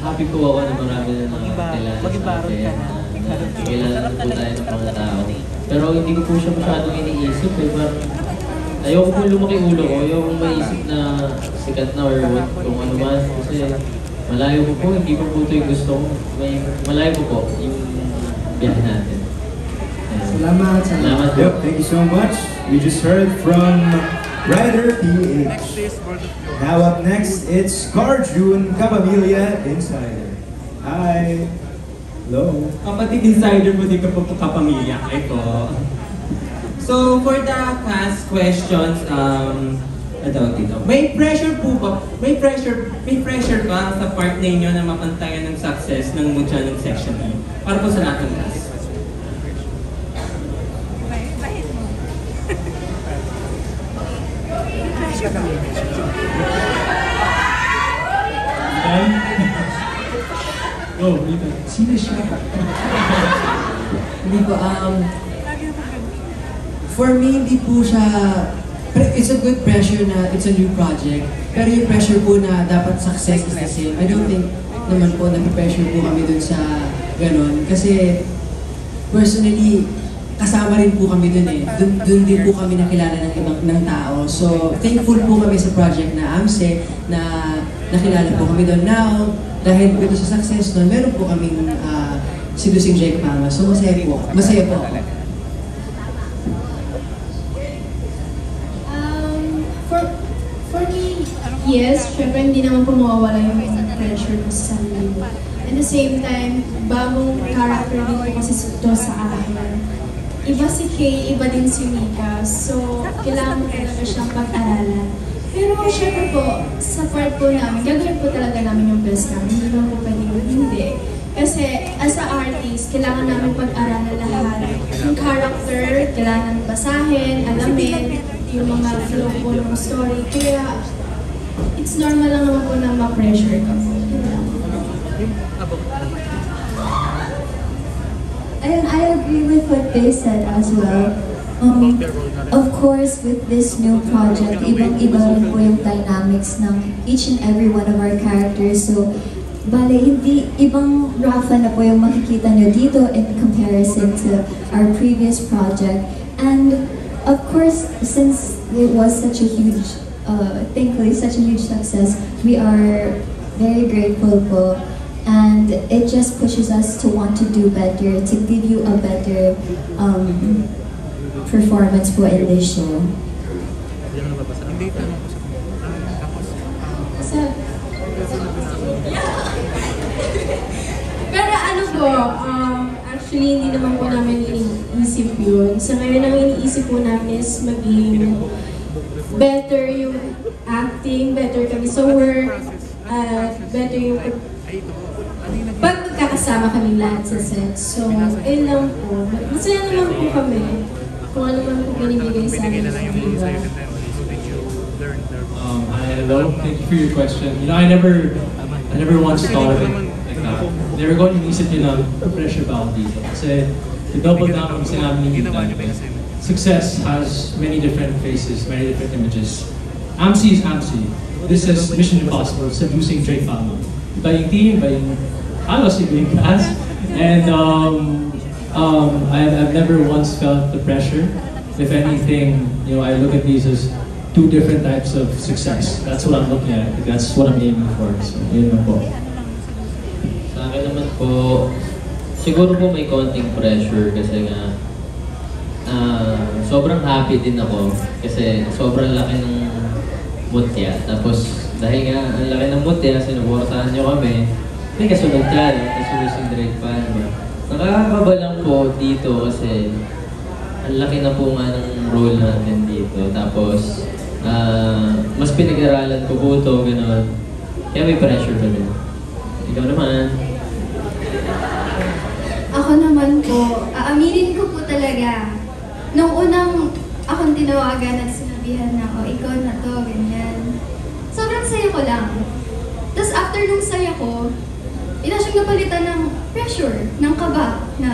Speaker 9: happy po ako na marami na nakakilala sa akin. Kilala na po tayo ng mga tao. Pero hindi ko po siya masyadong iniisip eh. Parang ayoko po lumaki ulo ko. Ayoko maisip na sikat na or what, kung ano man. Kasi malayo ko po, hindi ko po ito yung gusto ko. Malayo ko po yung biyahe natin.
Speaker 4: Salamat.
Speaker 9: Salamat po.
Speaker 1: Yep, thank you so much. We just heard from Ryder PH. Now up next, it's Carjun Capamilya Insider. Hi. Hello.
Speaker 3: Kapatid insider mo din kapag kapamilya. Ito. So, for the class questions, may pressure po ba? May pressure ba sa part ninyo na mapantayan ng success ng mutya ng section E? Para po sa lahat ng class.
Speaker 10: Oh, dito.
Speaker 4: Sino siya?
Speaker 14: Hindi po, for me, hindi po siya, it's a good pressure na it's a new project. Pero yung pressure po na dapat success is the same. I don't think naman po nag-pressure po kami dun sa ganon. Kasi personally, kasama rin po kami dun eh. Dun din po kami nakilala ng tao. So, thankful po kami sa project na AMSE na nakilala po kami dun. Now, dahil po sa success nun, meron po kaming Seducing Jake Palma. So, masaya po. Masaya po ako.
Speaker 11: For me, yes, syempre hindi naman po mawawala yung pressure ko sa sarili. At the same time, bagong character din po kasi ito sa akin. Iba si Kay, iba din si Mika. So, kailangan mo talaga siyang pag-aralan. Pero syempre po, sa part po namin, gagawin po talaga namin yung best namin. Hindi naman po pwedeng hindi. Kasi as a artist, kailangan namin pag-aralan lahat. Yung character, kailangan basahin, alamin, yung mga flow po ng story. Kaya, it's normal lang naman po na ma-pressure ka po.
Speaker 15: And I agree with what they said as well. Of course, with this new project, ibang-iba rin po yung dynamics ng each and every one of our characters. So, bale, hindi ibang Rafa na po yung makikita nyo dito in comparison to our previous project. And of course, since it was such a huge, thankfully, such a huge success, we are very grateful po. And it just pushes us to want to do better, to give you a better performance po in this show.
Speaker 11: Pero ano po, actually hindi naman po namin iniisip yun. Sa ngayon ang iniisip po namin is maging better yung acting, better kami sa work, better yung pag magkakasama kami lahat sa set. So, ayun lang po. Masaya naman po kami kung ano man po binibigay sa amin sa diba.
Speaker 10: Hello, thank you for your question. You know, I never once thought of it like that. Never ko inisip yun na pressure ba ako dito. Kasi, to double down kung sinabi ni Ethan, success has many different faces, many different images. AMSI is AMSI. This is Mission Impossible, Seducing Drake Palma. Iba yung team, iba yung halos iba yung cast. And I've never once felt the pressure. If anything, you know, I look at these as two different types of success. That's what I'm looking at. That's what I'm aiming for. So, yun na po.
Speaker 9: Sa akin naman po, siguro po may konting pressure kasi nga sobrang happy din ako kasi sobrang laki ng mutya. Tapos dahil nga ang laki ng mutya, sinuportahan nyo kami. May kasunod ka, kasunod si Drake Palma. Nakakakaba lang po dito kasi ang laki na po nga ng role natin dito. Tapos Mas pinag-aralan ko po ito, gano'n. Kaya may pressure pa din. Ikaw naman.
Speaker 8: Ako naman po, aaminin ko po talaga. Nung unang akong tinawagan at sinabihan na, oh, ikaw na to, ganyan. Sobrang saya ko lang. Tapos after nung saya ko, ina siyang napalitan ng pressure, ng kaba, na,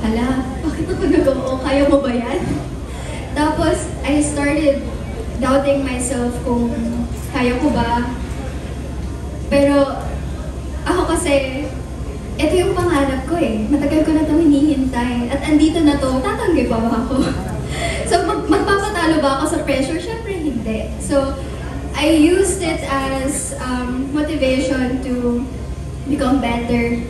Speaker 8: hala, bakit ako nag-oo? Kaya mo ba yan? Tapos, I started doubting myself kung kaya ko ba. Pero, ako kasi, ito yung pangarap ko eh. Matagal ko na itong hinihintay. At andito na to, tatanggi pa ba ako? So, magpapatalo ba ako sa pressure? Siyempre, hindi. So, I used it as motivation to become better.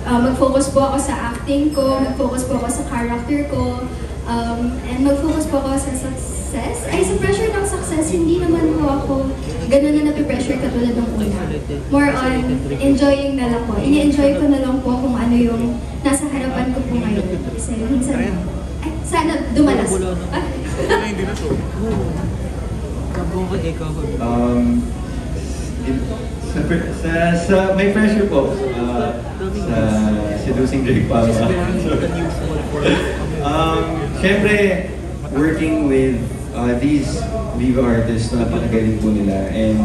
Speaker 8: Mag-focus po ako sa acting ko, mag-focus po ako sa character ko, and mag-focus po ako sa success. Ay, sa pressure ng success, hindi naman po ako ganun na napipressure katulad ng una. More on enjoying na lang po. Ini-enjoy ko na lang po kung ano yung nasa harapan ko po ngayon. Kasi minsan, ay, sana dumalas.
Speaker 2: May pressure po sa Seducing Drake Palma. Siyempre, working with these Viva artists na napakagaling po nila, and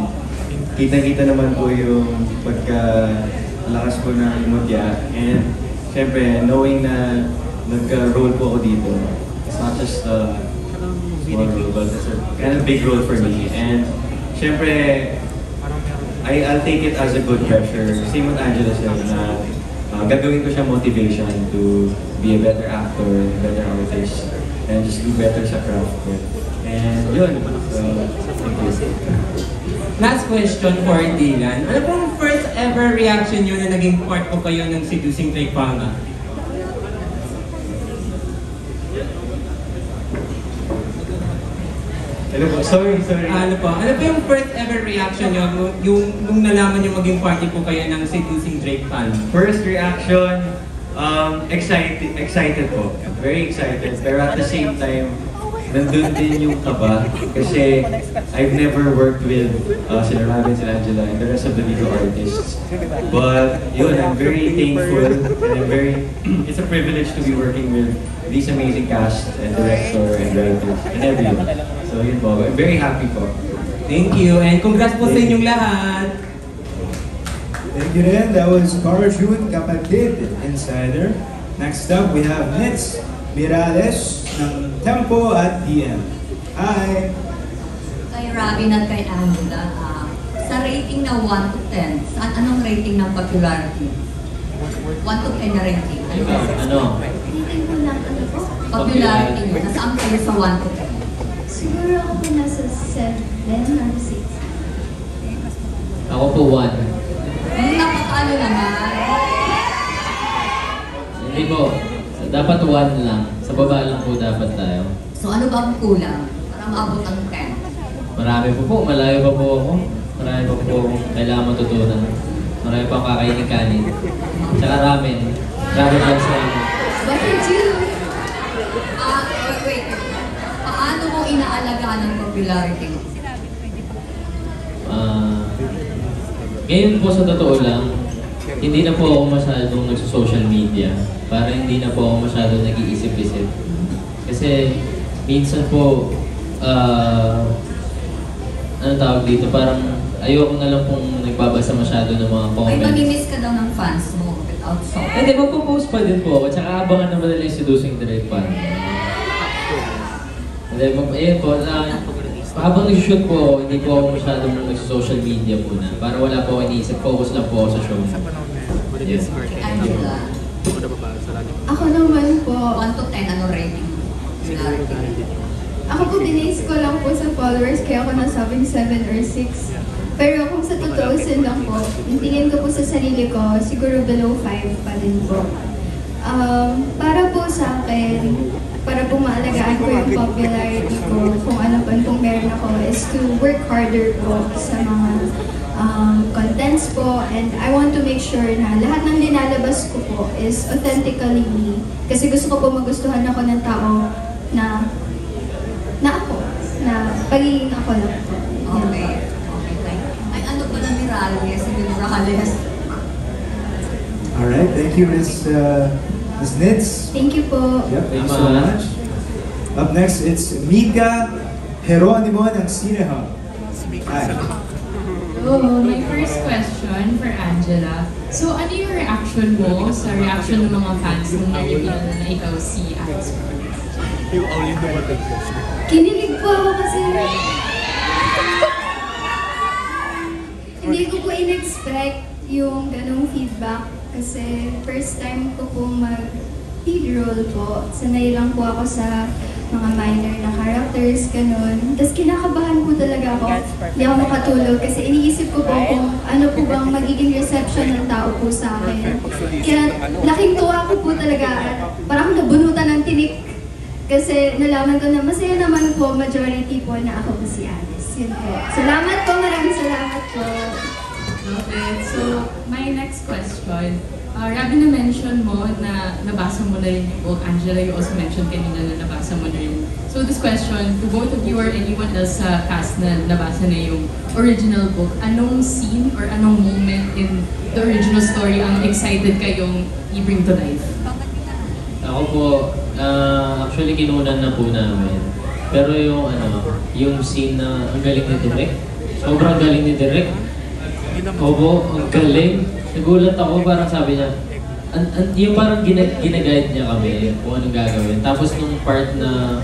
Speaker 2: kita-kita naman po yung pagka-lakas po ng emodya, and siyempre, knowing na nagka-role po ako dito, it's not just a small role, but it's a kind of big role for me, and siyempre, I'll take it as a good pressure. Same with Angela said na gagawin ko siya motivation to be a better actor, a better artist, and just do better sa craft ko. And yun, so thank you.
Speaker 3: Last question for Dylan. Ano pong first ever reaction nyo na naging part ko kayo ng Seducing Drake Palma?
Speaker 2: Ano po? Sorry.
Speaker 3: Ano po yung first ever reaction nyo nung nalaman nyo maging party po kayo ng Seducing Drake Palma?
Speaker 2: First reaction, excited po. Very excited. Pero at the same time, nandun din yung kaba. Kasi I've never worked with sila Robin, sila Angela, and the rest of the Viva artists. But yun, I'm very thankful, and it's a privilege to be working with these amazing cast and director and writers and everyone. So yun po, I'm very happy po.
Speaker 3: Thank you, and congrats po sa inyong lahat!
Speaker 1: Thank you rin. That was Cara June, Kapatid Insider. Next up, we have Nitz Mirales ng Tempo at DM. Hi!
Speaker 16: Kay Robin at kay Angela, sa rating na 1 to 10, anong rating ng popularity? 1 to 10 na rating.
Speaker 9: Ano?
Speaker 8: Rating ko lang, ano po?
Speaker 16: Popularity nyo. Nasaan kayo sa 1 to 10?
Speaker 8: Siguro ako po nasa 7 or 6.
Speaker 9: Ako po 1.
Speaker 16: Napakaano naman?
Speaker 9: Hindi po. Dapat 1 lang. Sa baba lang po dapat tayo.
Speaker 16: So ano ba ang kulang para maabot ang 10?
Speaker 9: Marami po. Malayo pa po ako. Marami pa po kailangan matutunan. Marami pa kakainin kanin. Tsaka ramen. Ramen lang sa amin.
Speaker 8: Bakit you?
Speaker 16: Wait. Paano mo inaalagaan ang popularity mo?
Speaker 9: Ngayon po sa totoo lang, hindi na po ako masyadong nagsa-social media para hindi na po ako masyadong nag-iisip-isip. Kasi minsan po, ano tawag dito, parang ayoko na lang pong nagbabasa masyado ng mga
Speaker 16: Ay,
Speaker 9: comments.
Speaker 16: mamimiss ka daw ng fans mo without song.
Speaker 9: Hindi, magpo-post pa din po ako. Tsaka abangan naman nila yung Seducing Drake Palma. Hindi, ayun po, habang nag-shoot po ako, hindi po ako masyadong nag-social media po na. Para wala po ako iniisip, focus lang po ako sa show. Yes.
Speaker 16: Angela.
Speaker 8: Ako naman po.
Speaker 16: 1 to 10, ano rating?
Speaker 8: Ako po, binase ko lang po sa followers, kaya ako nasabing 7 or 6. Pero kung sa tutuusin lang po, yung tingin ko po sa sarili ko, siguro below 5 pa din po. Para po sa akin, para po maalagaan ko yung popularity ko, kung ano pa pong meron ako, is to work harder po sa mga contents po, and I want to make sure na lahat ng linalabas ko po is authentically me. Kasi gusto ko po magustuhan ako ng tao na ako. na pagiging ako lang po.
Speaker 16: Okay. Ay, ano pala Miralles? Miralles.
Speaker 1: Alright, thank you, Miss Nitz.
Speaker 8: Thank you po.
Speaker 1: Yep, thank you so much. Up next, it's Mika Geronimo ng Cinehub. Hi.
Speaker 17: Oh, my first question for Angela. So, ano yung reaction mo sa reaction ng mga fans nung na-reveal na ikaw si Alice Flores?
Speaker 8: Kinilig po ako kasi hindi ko po in-expect yung ganong feedback kasi first time ko po mag-lead role po. Sanay lang po ako sa mga minor na characters, ganun. Tapos kinakabahan po talaga ako. Hindi ako makatulog kasi iniisip ko po kung ano po bang magiging reception ng tao po sa akin. Kaya laking tuwa ko po talaga at parang nabunutan ng tinik kasi nalaman ko na masaya naman po majority po na ako po si Alice. Yun po. Salamat po, maraming salamat po.
Speaker 17: Okay, so my next question. Rabi, na-mention mo na nabasa mo na rin yung book. Angela, you also mentioned kanina na nabasa mo na rin. So this question, to both of you or anyone else sa cast na nabasa na yung original book, anong scene or anong moment in the original story ang excited kayong i-bring to life?
Speaker 9: Ako po, actually kinunan na po namin. Pero yung scene na ang galing ni Direk, sobrang galing ni Direk. Opo, ang galing. Nagulat ako, parang sabi niya, yung parang ginaguide niya kami kung anong gagawin. Tapos nung part na,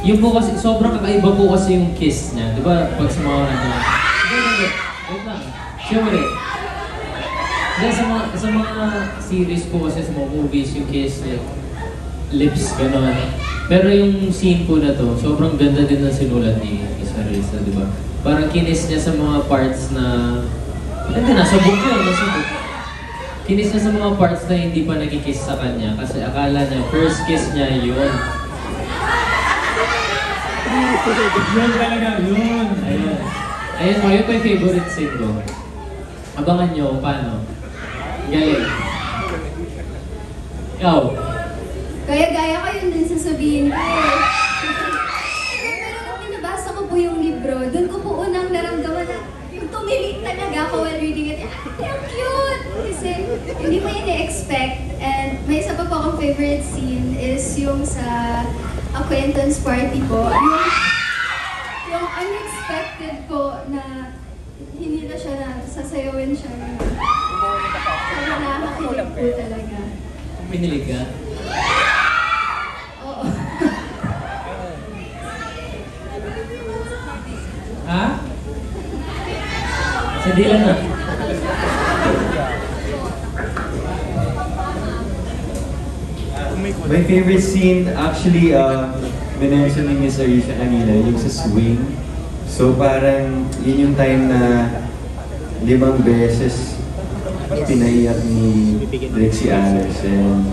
Speaker 9: yun po kasi, sobrang kakaiba po kasi yung kiss niya. Di ba, pag sa mga wait lang, siyempre. Sa mga series po kasi, sa mga movies, yung kiss, like, lips, gano'n. Pero yung scene po na to, sobrang ganda din na sinulat ni Sarisa, di ba? Parang kinis niya sa mga parts na, hindi, nasa book yun, nasa book. Kinis niya sa mga parts na hindi pa nakikiss sa kanya kasi akala niya, first kiss niya yun.
Speaker 10: Yun talaga, yun.
Speaker 9: Ayun. Ayun po, yun po yung favorite scene ko. Abangan nyo kung paano. Galing. Ikaw.
Speaker 8: Gaya ko yun din sasabihin ko eh. Pero kung binabasa ko po yung libro, dun ko po unang naramdaman na yung tumilit talaga ako while reading it. Ang cute! Kasi hindi mo ini-expect. And may isa pa po akong favorite scene is yung sa acquaintance party po. Yung unexpected po na hinila siya na sasayawin siya. So nakakakilig po talaga.
Speaker 9: Pinilig ka?
Speaker 8: Oo.
Speaker 9: Ha? Sa dilan na.
Speaker 2: My favorite scene, actually, minention ni Miss Arisha kanina, yung sa swing. So parang yun yung time na 5 beses pinaiyak ni Drake si Alice and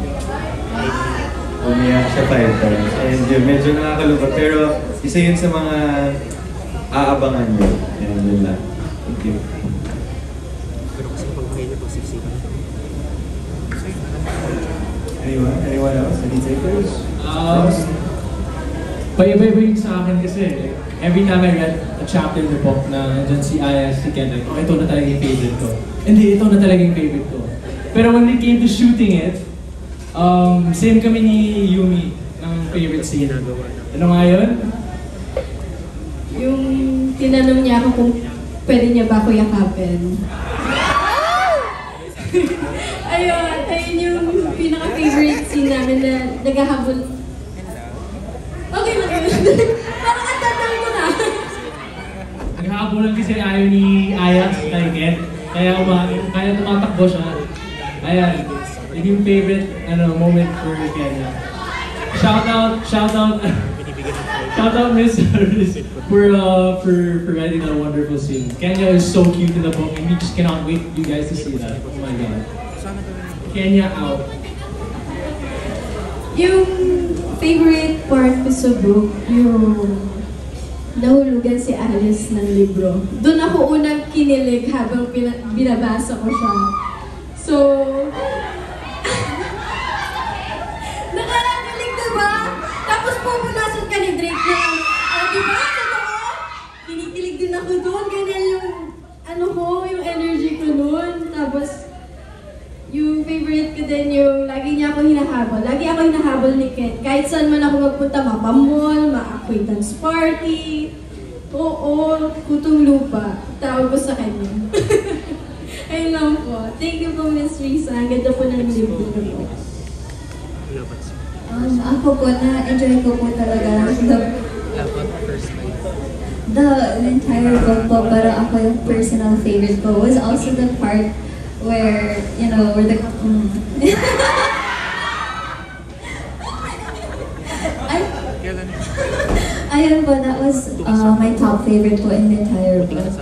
Speaker 2: umiyak siya 5 times. And yun, medyo nakakalungkot. Pero isa yun sa mga aabangan nyo. And yun lang. Thank you.
Speaker 1: Anyone else? Any takers?
Speaker 10: Paiba-iba yung sa akin kasi. Every time I read a chapter in the book na nandyan si Aya, si Ken, like, oh, ito na talaga yung favorite ko. Hindi, ito na talaga yung favorite ko. Pero when it came to shooting it, same kami ni Yumi ng favorite scene. Ano nga yun?
Speaker 11: Yung tinanong niya ako kung pwede niya ba ako yakapin. ayun yung pinaka-favorite scene namin na naghahabol. Okay lang yun. Parang ang tatang ko na.
Speaker 10: Naghahabulan kasi ayaw ni Aya kay Ken. Kaya tumatakbo siya. Ayan. Yun yung favorite moment for Kenya. Shout out Miss Harris for writing that wonderful scene. Kenya is so cute in the book and we just cannot wait for you guys to see that. Oh my god. Kenya out.
Speaker 11: Yung favorite part ko sa book, yung nahulugan si Alice ng libro. Doon ako unang kinilig habang binabasa ko siya. So, nakakakilig diba? Tapos pupunasan ka ni Drake na, diba? Totoo! din ako doon. Ganyan yung, ano ko, yung energy ko noon. Tapos, yung favorite ko din yung lagi niya ako hinahabol. Lagi ako hinahabol ni Ken. Kahit saan man ako magpunta, mapamall, ma-acquaintance party. Oo, kutong lupa. Tawag ko sa kanya. Ayun lang po. Thank you po, Miss Risa. Ang ganda po ng libro po.
Speaker 15: Ako po, na-enjoy ko po talaga the entire book po, pero ako yung personal favorite ko was also the part where, you know, where the... Ayun po, that was my top favorite po in the entire book.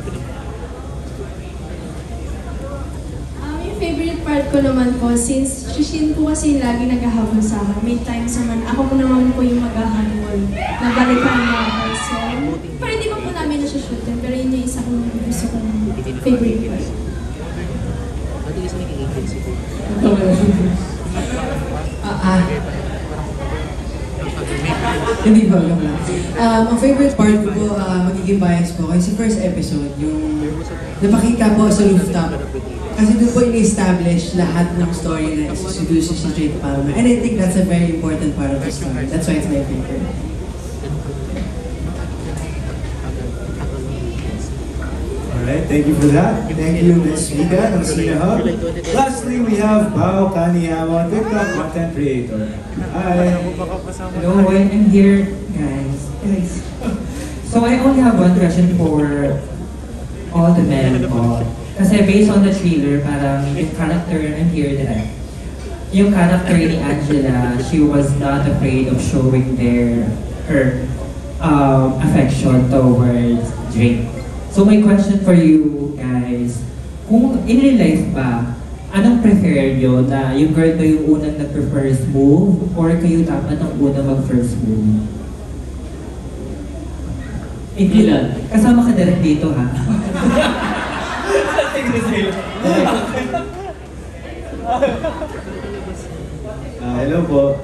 Speaker 11: Yung favorite part ko naman po, since Shushin po kasi lagi naghahabol sa akin, may times naman, ako po naman po yung maghahabol. Nabalikan niya ako. So, pero hindi pa po namin nasushoot, pero yun yung isa kong gusto kong favorite part.
Speaker 14: Hindi ba lang. Ang favorite part ko po, magiging bias po, kasi first episode, yung napakita po sa rooftop. Kasi doon po ini-establish lahat ng story na isusuduce si Drake Palma. And I think that's a very important part of the story. That's why it's my favorite.
Speaker 1: Alright, thank you for that. Thank you, Ms. Mika ng Cine Hub. Lastly, we have Bao Kaniyama, TikTok content creator. Hi.
Speaker 18: Hello, I'm here, guys. So I only have one question for all the men po. Kasi based on the trailer, parang yung character, I'm here direct. Yung character ni Angela, she was not afraid of showing her affection towards Drake. So my question for you guys, kung in real life ba, anong prefer nyo na yung girl ba yung unang nag-first move or kayo dapat ang unang mag-first move? Hindi lang. Kasama ka direct dito ha?
Speaker 2: Hello po.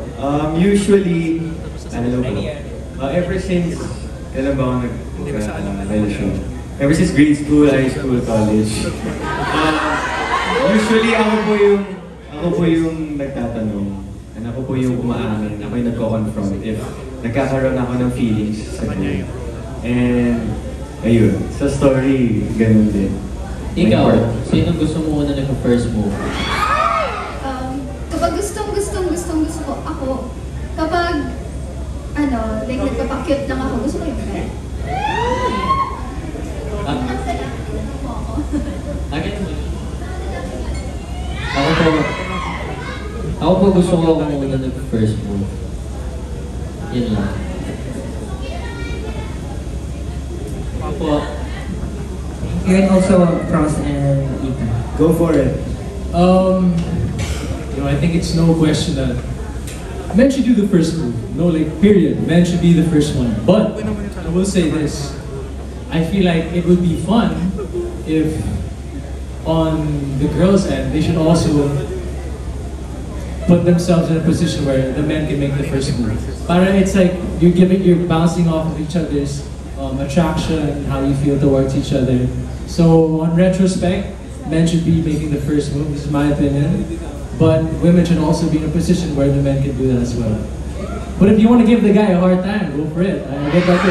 Speaker 2: Usually, hello po. Ever since, kailan ba ako nag-relasyon? Ever since grade school, high school, college. Usually, ako po yung nagtatanong. And ako po yung umaamin. Ako yung nagko-confront if nagkakaroon ako ng feelings sa girl. And, ayun. Sa story, ganun din.
Speaker 9: Ikaw, sino gusto mo na nag-first move?
Speaker 8: Kapag gusto ko ako, kapag, like nagpapakyut lang ako, gusto ko yung bed.
Speaker 9: Ako po gusto ko ako muna nag-first move. Yun lang.
Speaker 18: Po. You can also cross and Ethan.
Speaker 1: Go for it.
Speaker 10: I think it's no question that men should do the first move. No, like, period. Men should be the first one. But I will say this. I feel like it would be fun if on the girls' end, they should also put themselves in a position where the men can make the first move. Para it's like you're bouncing off of each other's attraction and how you feel towards each other. So on retrospect, men should be making the first move, this is my opinion. But women should also be in a position where the men can do that as well. But if you want to give the guy a hard time, go for it. I get that too.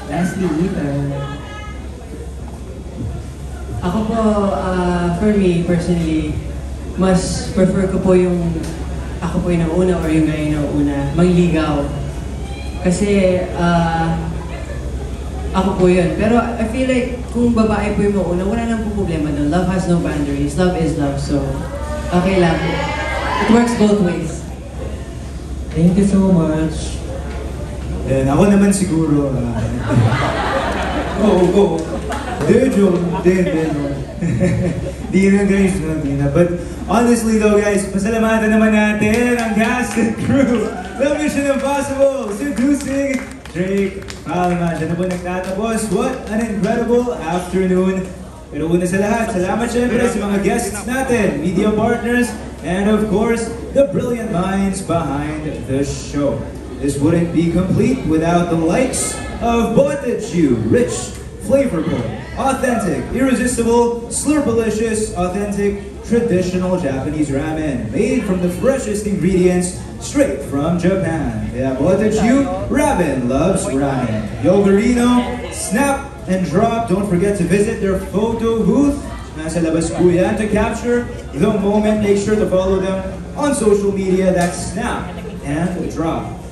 Speaker 18: Lastly, Ethan.
Speaker 14: Ako po, for me, personally, mas prefer ko po yung ako po yung nauna or yung guy yung nauna, mangligaw. Kasi, ako po yun. Pero I feel like kung babae po yung mauna, wala nang po problema doon. Love has no boundaries. Love is love. So, okay lang. It works both ways.
Speaker 18: Thank you so much.
Speaker 1: And ako naman siguro, go. Joke. Di na guys, di na. But honestly though guys, pasalamatan naman natin ang cast and crew ng Mission Impossible, seducing Drake Palma. Diyan na po nagtatapos. What an incredible afternoon. Pero una sa lahat, salamat syempre sa mga guests natin, media partners, and of course, the brilliant minds behind the show. This wouldn't be complete without the likes, of Botechu, rich, flavorful, authentic, irresistible, slurpalicious, authentic, traditional Japanese ramen made from the freshest ingredients straight from Japan. Kaya Botechu, ramen loves ramen. Yogurino, snap and drop. Don't forget to visit their photo booth. Nasa labas po yan to capture the moment. Make sure to follow them on social media. That's Snap and Drop.